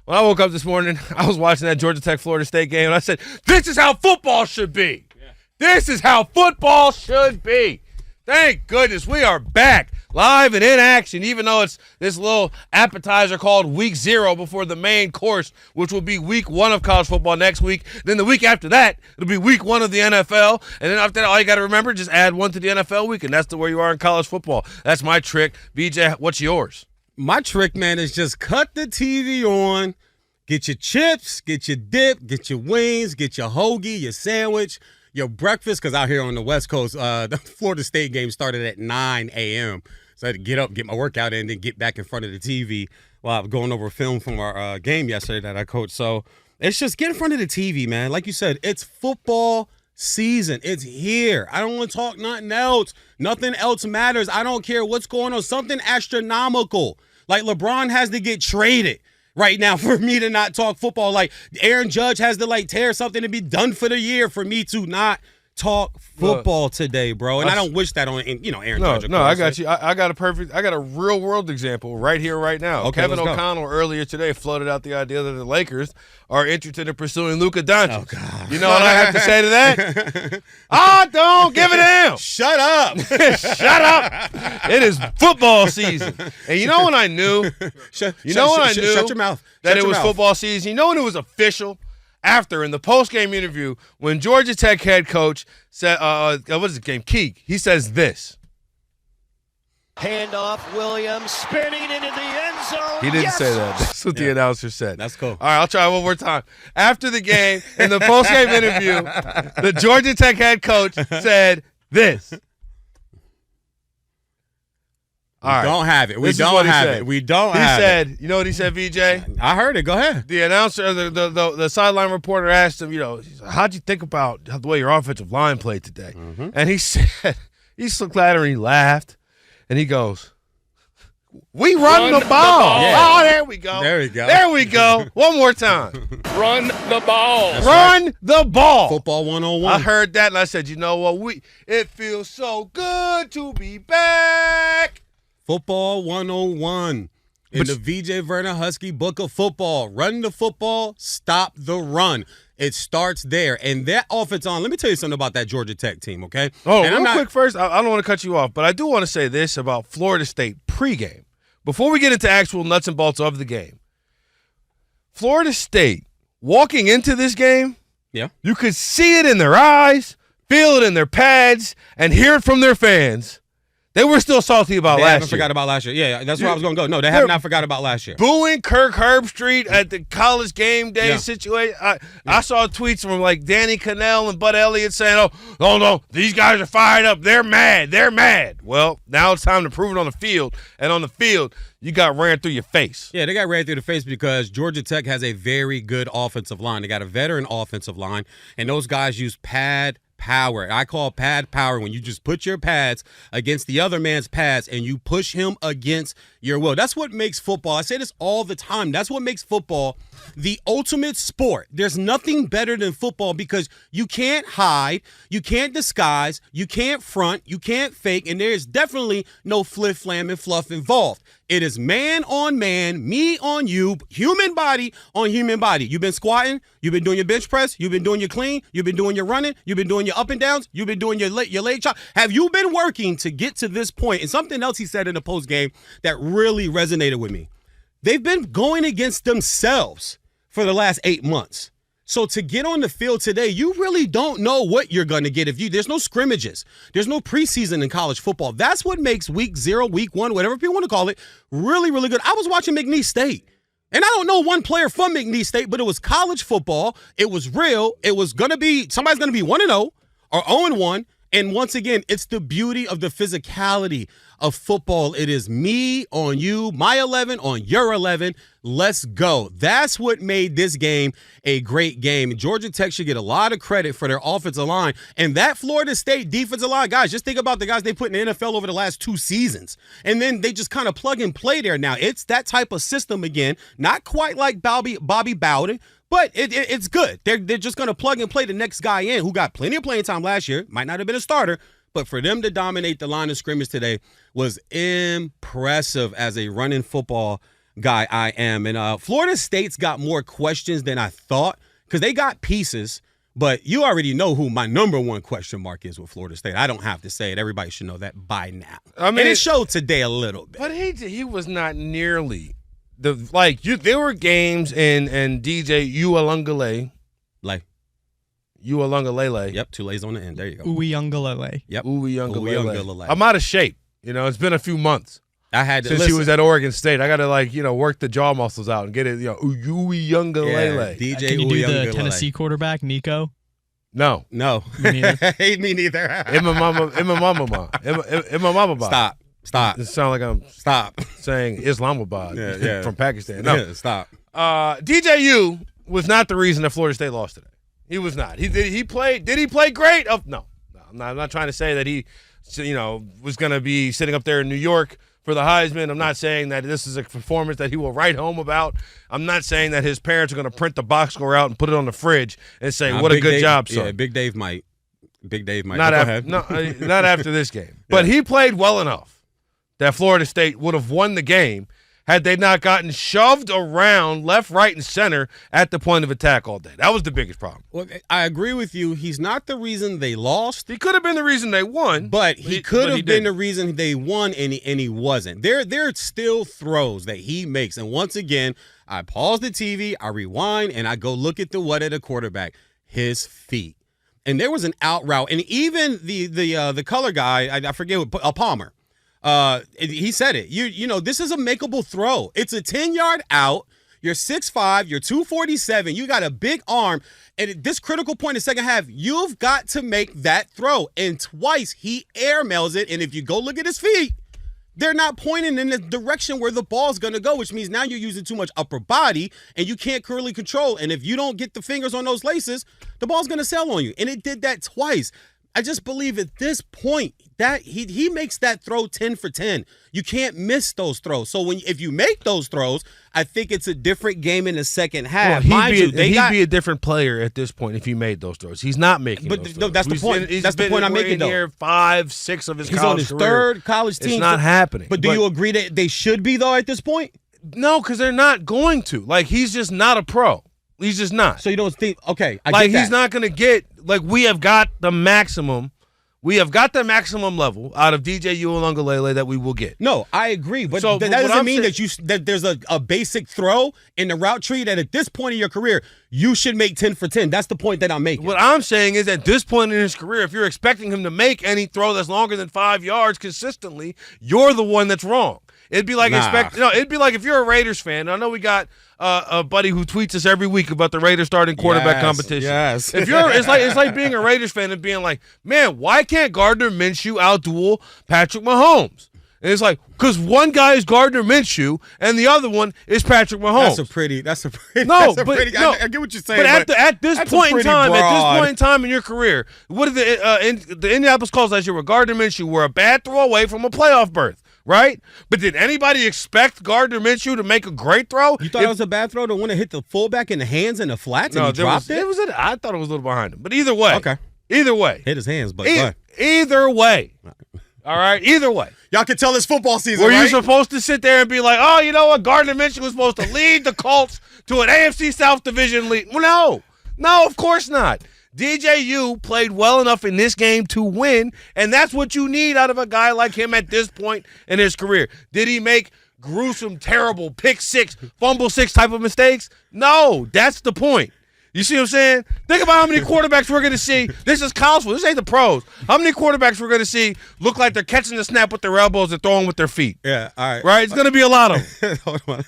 When I woke up this morning, I was watching that Georgia Tech-Florida State game, and I said, this is how football should be. Yeah. This is how football should be. Thank goodness we are back, live and in action, even though it's this little appetizer called Week 0 before the main course, which will be Week 1 of college football next week. Then the week after that, it'll be Week 1 of the NFL. And then after that, all you got to remember, just add one to the NFL week, and that's where you are in college football. That's my trick. BJ, what's yours? My trick, man, is just cut the TV on, get your chips, get your dip, get your wings, get your hoagie, your sandwich, your breakfast, because out here on the West Coast, the Florida State game started at 9 a.m., so I had to get up, get my workout in, and then get back in front of the TV while I was going over film from our game yesterday that I coached. So it's just get in front of the TV, man. Like you said, it's football season. It's here. I don't want to talk nothing else. Nothing else matters. I don't care what's going on. Something astronomical. Like LeBron has to get traded right now for me to not talk football. Like Aaron Judge has to tear something to be done for the year for me to not talk football today, bro. And I don't wish that on Aaron Judge. No, I got you. I got a real world example right here, right now. Okay, Kevin O'Connell earlier today floated out the idea that the Lakers are interested in pursuing Luka Doncic. Oh, God. You know what I have to say to that? Don't give it to him. Shut up. Shut up. It is football season. And you know when I knew? Shut your mouth. That it was football season. You know when it was official? After, in the post-game interview, when Georgia Tech head coach said, what is the game? Keek. He says this. Handoff, Williams spinning into the end zone. He didn't say that. That's what the announcer said. That's cool. All right, I'll try one more time. After the game, in the post-game interview, the Georgia Tech head coach said this. We don't have it. We don't have it. He said, you know what he said, VJ? I heard it. Go ahead. The announcer, the sideline reporter asked him, how'd you think about the way your offensive line played today? Mm-hmm. And he said, he looked at her and he laughed, and he goes, we run the ball. Yeah. Oh, there we go. There we go. One more time. Run the ball. Run the ball. Football 101. I heard that, and I said, you know what? It feels so good to be back. Football 101 in the VJ Verna Husky book of football. Run the football, stop the run. It starts there. And that offense on, let me tell you something about that Georgia Tech team, okay? Oh, and real quick first, I don't want to cut you off, but I do want to say this about Florida State pregame. Before we get into actual nuts and bolts of the game, Florida State, walking into this game, you could see it in their eyes, feel it in their pads, and hear it from their fans. They were still salty about last year. They haven't forgot about last year. Yeah, that's where I was going to go. No, they have not forgot about last year. Booing Kirk Herbstreit at the college game day situation. I saw tweets from Danny Cannell and Bud Elliott saying, oh, no, these guys are fired up. They're mad. They're mad. Well, now it's time to prove it on the field. And on the field, you got ran through your face. Yeah, they got ran through the face because Georgia Tech has a very good offensive line. They got a veteran offensive line, and those guys use pad power. I call pad power when you just put your pads against the other man's pads and you push him against your will. That's what makes football. I say this all the time. That's what makes football the ultimate sport. There's nothing better than football because you can't hide, you can't disguise, you can't front, you can't fake, and there's definitely no flim-flam and fluff involved. It is man on man, me on you, human body on human body. You've been squatting, you've been doing your bench press, you've been doing your clean, you've been doing your running, you've been doing your up and downs, you've been doing your leg chop. Have you been working to get to this point? And something else he said in the post game that really resonated with me. They've been going against themselves for the last 8 months. So to get on the field today, you really don't know what you're going to get. There's no scrimmages. There's no preseason in college football. That's what makes week 0, week 1, whatever people want to call it, really, really good. I was watching McNeese State, and I don't know one player from McNeese State, but it was college football. It was real. It was going to be, somebody's going to be 1-0 or 0-1. And once again, it's the beauty of the physicality of football. It is me on you, my 11 on your 11. Let's go. That's what made this game a great game. Georgia Tech should get a lot of credit for their offensive line. And that Florida State defensive line, guys, just think about the guys they put in the NFL over the last 2 seasons. And then they just kind of plug and play there now. It's that type of system again. Not quite like Bobby Bowden, but it's good. They're just going to plug and play the next guy in who got plenty of playing time last year. Might not have been a starter, but for them to dominate the line of scrimmage today was impressive as a running football guy I am. And Florida State's got more questions than I thought because they got pieces. But you already know who my number one question mark is with Florida State. I don't have to say it. Everybody should know that by now. I mean, and it showed today a little bit. But he was not nearly there were games and DJ Uiagalelei. Uiagalelei. Yep, 2 lays on the end. There you go. Uiagalelei. Yep. Uiagalelei. I'm out of shape. It's been a few months. I had to since he was at Oregon State. I got to work the jaw muscles out and get it. Uiagalelei. Yeah, DJ Can you do the Uiagalelei. Tennessee quarterback, Nico? No. Me neither. Me neither. In my mama. Stop. It sounds like I'm saying Islamabad from Pakistan. No. Yeah, stop. DJ U was not the reason that Florida State lost today. He was not. Did he play great? No. I'm not trying to say that he was going to be sitting up there in New York for the Heisman. I'm not saying that this is a performance that he will write home about. I'm not saying that his parents are going to print the box score out and put it on the fridge and say, "What a good job, son." Yeah, Big Dave might. Not after this game. But he played well enough that Florida State would have won the game had they not gotten shoved around left, right, and center at the point of attack all day. That was the biggest problem. Well, I agree with you. He's not the reason they lost. He could have been the reason they won. But he could have been the reason they won, and he wasn't. There are still throws that he makes. And once again, I pause the TV, I rewind, and I go look at the quarterback, his feet. And there was an out route. And even the color guy, I forget what, Palmer. He said it. This is a makeable throw. It's a 10-yard out. You're 6'5", you're 247, you got a big arm, and at this critical point in the second half, you've got to make that throw. And twice he airmails it, and if you go look at his feet, they're not pointing in the direction where the ball's going to go, which means now you're using too much upper body, and you can't curly control. And if you don't get the fingers on those laces, the ball's going to sail on you. And it did that twice. I just believe at this point that he makes that throw 10 for 10. You can't miss those throws. So if you make those throws, I think it's a different game in the second half. Well, he'd be a different player at this point if he made those throws. He's not making those throws. No, that's the point. That's the point I'm making, though. Here 5, 6 of his He's college on his career. third college team. It's not happening. But do you agree that they should be, though, at this point? No, because they're not going to. He's just not a pro. He's just not. So you don't think, okay, I get that. He's not going to get, we have got the maximum. We have got the maximum level out of DJ Uiagalelei that we will get. No, I agree, but that doesn't mean that there's a basic throw in the route tree that at this point in your career you should make 10 for 10. That's the point that I'm making. What I'm saying is at this point in his career, if you're expecting him to make any throw that's longer than 5 yards consistently, you're the one that's wrong. It'd be like it'd be like if you're a Raiders fan. I know we got a buddy who tweets us every week about the Raiders starting quarterback competition. Yes. It's like being a Raiders fan and being like, man, why can't Gardner Minshew outduel Patrick Mahomes? And it's like, because one guy is Gardner Minshew and the other one is Patrick Mahomes. I get what you're saying. But at this point in time in your career, what did the Indianapolis Colts last year with Gardner Minshew were a bad throw away from a playoff berth. Right? But did anybody expect Gardner Minshew to make a great throw? You thought it was a bad throw to want to hit the fullback in the hands and the flats and he dropped it? I thought it was a little behind him. But either way. Okay. Either way. Hit his hands, but either way. All right? Either way. Y'all can tell it's football season, Were you supposed to sit there and be like, oh, you know what? Gardner Minshew was supposed to lead the Colts to an AFC South Division lead. Well, no, of course not. DJ U played well enough in this game to win, and that's what you need out of a guy like him at this point in his career. Did he make gruesome, terrible pick six, fumble six type of mistakes? No, that's the point. You see what I'm saying? Think about how many quarterbacks we're going to see. This is college football. This ain't the pros. How many quarterbacks we're going to see look like they're catching the snap with their elbows and throwing with their feet? Yeah, all right. Right? It's going to be a lot of them. Hold on.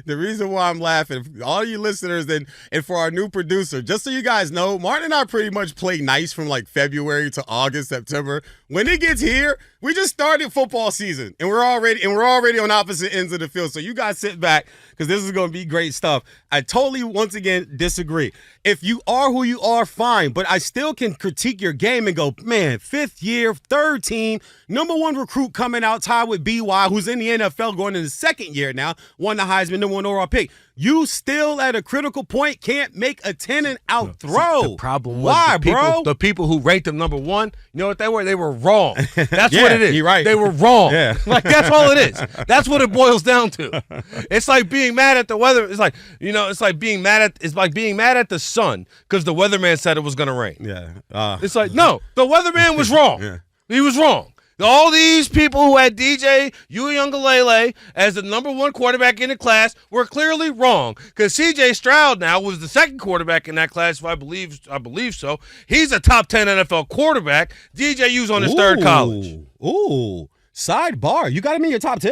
The reason why I'm laughing, all you listeners and for our new producer, just so you guys know, Martin and I pretty much play nice from February to August, September. When it gets here, we just started football season, and we're already on opposite ends of the field. So you guys sit back because this is going to be great stuff. I totally, once again, disagree. If you are who you are, fine, but I still can critique your game and go, man, 5th year, 3rd team, number 1 recruit coming out, tied with BY, who's in the NFL going in his 2nd year now, won the Heisman, number 1 overall pick. You still at a critical point can't make a 10-and-out throw. The problem was why, bro? The people who ranked him number one, you know what they were? They were wrong. That's Yeah, what it is. you're right. They were wrong. Yeah. Like, that's all it is. That's what it boils down to. It's like being mad at the weather. It's like, it's like being mad at the sun because the weatherman said it was going to rain. Yeah. It's like, no, the weatherman was wrong. Yeah. He was wrong. All these people who had DJ Uiagalelei as the number one quarterback in the class were clearly wrong because C.J. Stroud now was the second quarterback in that class, if I believe so. He's a top 10 NFL quarterback. DJ U's on his third college. Ooh. Sidebar. You got him in your top 10?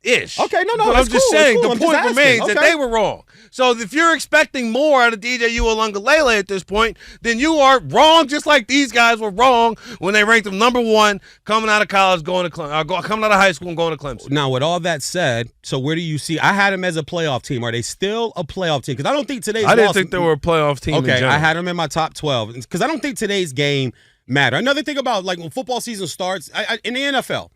Ish. Okay, no, But I'm just saying the point remains that Okay. they were wrong. So if you're expecting more out of DJ Uiagalelei at this point, then you are wrong, just like these guys were wrong when they ranked him number one coming out of college, coming out of high school and going to Clemson. Now, with all that said, so where do you see? I had him as a playoff team. Are they still a playoff team? Because I don't think today's. I didn't think they were a playoff team. Okay, in general. I had them in my top 12 because I don't think today's game matter. Another thing about like when football season starts in the NFL.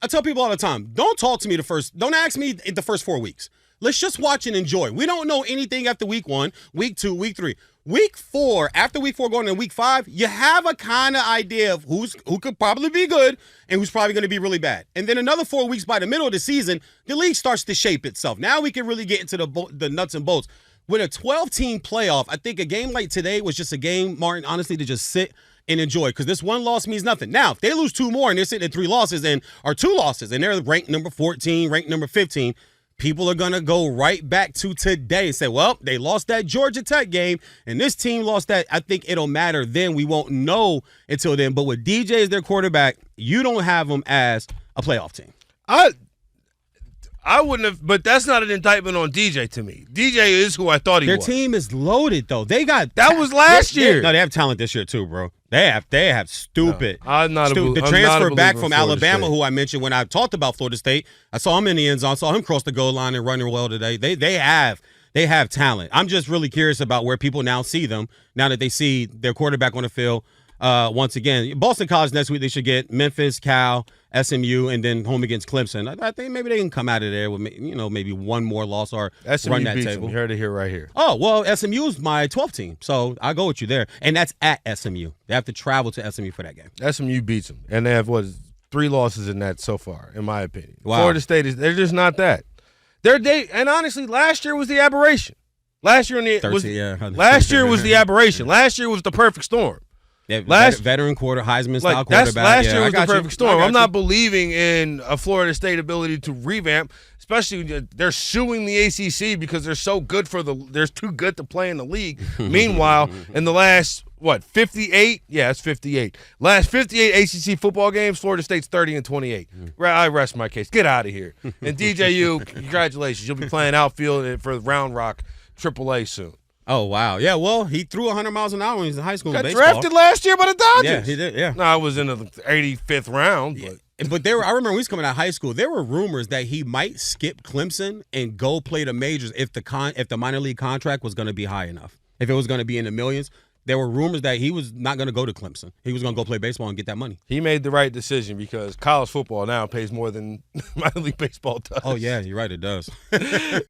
I tell people all the time, don't talk to me don't ask me the first 4 weeks. Let's just watch and enjoy. We don't know anything after week 1, week 2, week 3. Week 4, after week 4 going into week 5, you have a kind of idea of who could probably be good and who's probably going to be really bad. And then another 4 weeks by the middle of the season, the league starts to shape itself. Now we can really get into the nuts and bolts. With a 12-team playoff, I think a game like today was just a game, Martin, honestly, to just sit and enjoy because this one loss means nothing. Now, if they lose 2 more and they're sitting at 3 losses or 2 losses and they're ranked number 14, ranked number 15, people are going to go right back to today and say, well, they lost that Georgia Tech game and this team lost that. I think it'll matter then. We won't know until then. But with DJ as their quarterback, you don't have them as a playoff team. I wouldn't have, but that's not an indictment on DJ to me. DJ is who I thought he was. Their team is loaded, though. They got that was last year. No, they have talent this year too, bro. They have stupid. No, I'm not the I'm transfer not a back believer from in Florida Alabama, State. who I mentioned when I talked about Florida State. I saw him in the end zone. I saw him cross the goal line and running well today. They have talent. I'm just really curious about where people now see them now that they see their quarterback on the field. Once again, Boston College next week, they should get Memphis, Cal, SMU, and then home against Clemson. I think maybe they can come out of there with maybe one more loss or SMU run that beats table. them. You heard it here right here. Oh, well, SMU is my 12th team, so I'll go with you there. And that's at SMU. They have to travel to SMU for that game. SMU beats them, and they have 3 losses in that so far, in my opinion. Wow. Florida State they're just not that. And honestly, last year was the aberration. Last year was the aberration. Last year was the perfect storm. Yeah, Last veteran Heisman style quarterback. Last year was the got you. perfect storm. I got I'm you. not believing in a Florida State ability to revamp, especially they're suing the ACC because they're so good they're too good to play in the league. Meanwhile, in the last 58? Yeah, it's 58. Last 58 ACC football games, Florida State's 30-28. I rest my case. Get out of here. And DJ U, congratulations. You'll be playing outfield for Round Rock AAA soon. Oh, wow. Yeah, well, he threw 100 miles an hour when he was in high school in Got baseball. drafted last year by the Dodgers. Yeah, he did, yeah. No, I was in the 85th round. But I remember when he was coming out of high school, there were rumors that he might skip Clemson and go play the majors if the minor league contract was going to be high enough. If it was going to be in the millions. There were rumors that he was not going to go to Clemson. He was going to go play baseball and get that money. He made the right decision because college football now pays more than minor league baseball does. Oh, yeah, you're right, it does.